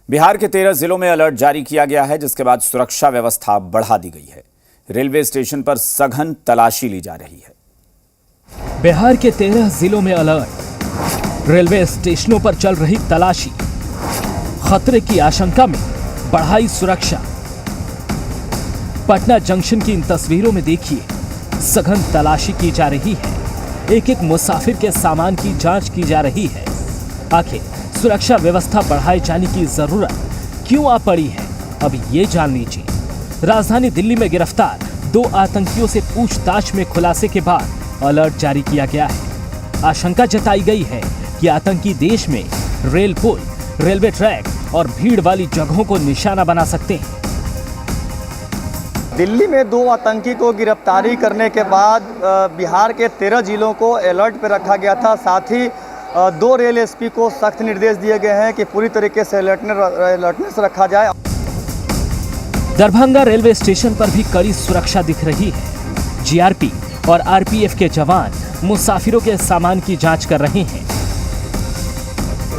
बिहार के 13 जिलों में अलर्ट जारी किया गया है, जिसके बाद सुरक्षा व्यवस्था बढ़ा दी गई है। रेलवे स्टेशन पर सघन तलाशी ली जा रही है। बिहार के 13 जिलों में अलर्ट, रेलवे स्टेशनों पर चल रही तलाशी, खतरे की आशंका में बढ़ाई सुरक्षा। पटना जंक्शन की इन तस्वीरों में देखिए, सघन तलाशी की जा रही है। एक एक मुसाफिर के सामान की जांच की जा रही है। आखिर सुरक्षा व्यवस्था बढ़ाए जाने की जरूरत क्यों आ पड़ी है, अब ये जान लीजिए। राजधानी दिल्ली में गिरफ्तार 2 आतंकियों से पूछताछ में खुलासे के बाद अलर्ट जारी किया गया है। आशंका जताई गई है कि आतंकी देश में रेल पुल, रेलवे ट्रैक और भीड़ वाली जगहों को निशाना बना सकते हैं। दिल्ली में 2 आतंकी को गिरफ्तारी करने के बाद बिहार के 13 जिलों को अलर्ट पर रखा गया था। साथ ही 2 रेल एसपी को सख्त निर्देश दिए गए हैं कि पूरी तरीके से अलर्टनेस रखा जाए। दरभंगा रेलवे स्टेशन पर भी कड़ी सुरक्षा दिख रही है। जीआरपी और आरपीएफ के जवान मुसाफिरों के सामान की जांच कर रहे हैं।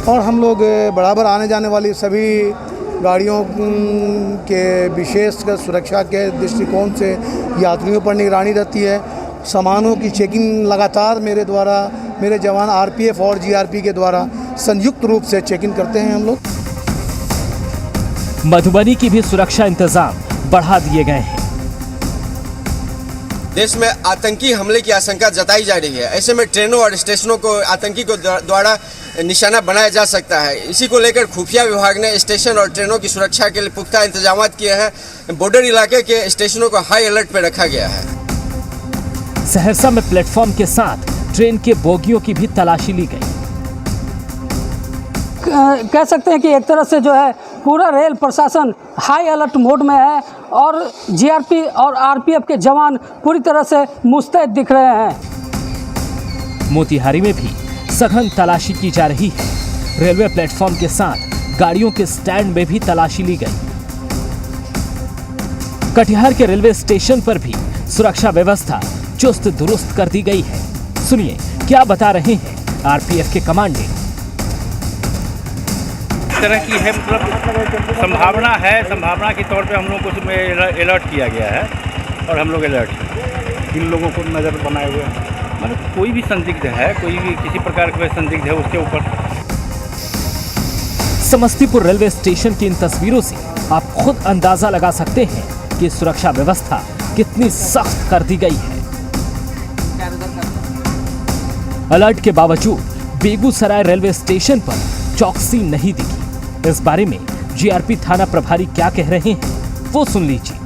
और हम लोग बराबर आने जाने वाली सभी गाड़ियों के विशेष सुरक्षा के दृष्टिकोण से यात्रियों पर निगरानी रहती है। सामानों की चेकिंग लगातार मेरे जवान आरपीएफ और जीआरपी के द्वारा संयुक्त रूप से चेकिंग करते हैं हम लोग। मधुबनी की भी सुरक्षा इंतजाम बढ़ा दिए गए हैं। देश में आतंकी हमले की आशंका जताई जा रही है। ऐसे में ट्रेनों और स्टेशनों को आतंकी को द्वारा निशाना बनाया जा सकता है। इसी को लेकर खुफिया विभाग ने स्टेशन और ट्रेनों की सुरक्षा के लिए पुख्ता इंतजाम किए हैं। बॉर्डर इलाके के स्टेशनों को हाई अलर्ट पर रखा गया है। सहरसा में प्लेटफॉर्म के साथ ट्रेन के बोगियों की भी तलाशी ली गई। कह सकते हैं कि एक तरह से जो है पूरा रेल प्रशासन हाई अलर्ट मोड में है और जीआरपी और आरपीएफ के जवान पूरी तरह से मुस्तैद दिख रहे हैं। मोतिहारी में भी सघन तलाशी की जा रही है। रेलवे प्लेटफॉर्म के साथ गाड़ियों के स्टैंड में भी तलाशी ली गई। कटिहार के रेलवे स्टेशन पर भी सुरक्षा व्यवस्था चुस्त दुरुस्त कर दी गई है। सुनिए क्या बता रहे हैं आरपीएफ के कमांडेंट। तरह की है, मतलब संभावना के तौर पे हम लोगों को उसमें अलर्ट किया गया है और हम लोग अलर्ट हैं। इन लोगों को नज़र बनाए हुए हैं, मतलब कोई भी संदिग्ध है, कोई भी किसी प्रकार का संदिग्ध है उसके ऊपर। समस्तीपुर रेलवे स्टेशन की इन तस्वीरों से आप खुद अंदाजा लगा सकते हैं कि सुरक्षा व्यवस्था कितनी सख्त कर दी गई है। अलर्ट के बावजूद बेगूसराय रेलवे स्टेशन पर चौकसी नहीं दिखी। इस बारे में जीआरपी थाना प्रभारी क्या कह रहे हैं वो सुन लीजिए।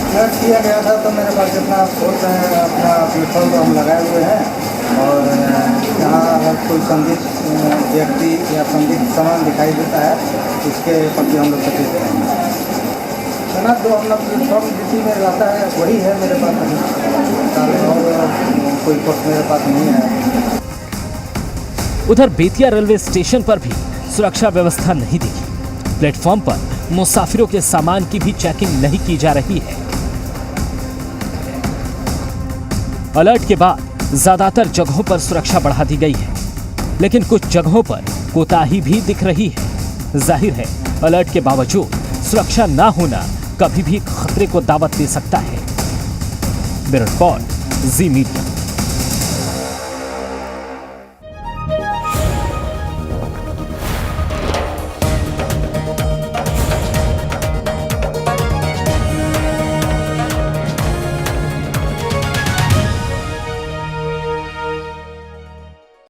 अलर्ट किया गया था तो मेरे पास अपना फोर्स है, अपना प्लेटफॉर्म को हम लगाए हुए हैं और यहाँ अगर कोई संदिग्ध व्यक्ति या संदिग्ध सामान दिखाई देता है उसके प्रति हम लोग सचेत रहेंगे। थाना जो अपना प्लेटफॉर्म ड्यूटी में रहता है वही है मेरे पास अभी, और कोई फोर्स मेरे पास नहीं है। उधर बेतिया रेलवे स्टेशन पर भी सुरक्षा व्यवस्था नहीं दिखी। प्लेटफॉर्म पर मुसाफिरों के सामान की भी चेकिंग नहीं की जा रही है। अलर्ट के बाद ज्यादातर जगहों पर सुरक्षा बढ़ा दी गई है, लेकिन कुछ जगहों पर कोताही भी दिख रही है। जाहिर है अलर्ट के बावजूद सुरक्षा ना होना कभी भी खतरे को दावत दे सकता है। ब्यूरो रिपोर्ट, जी मीडिया।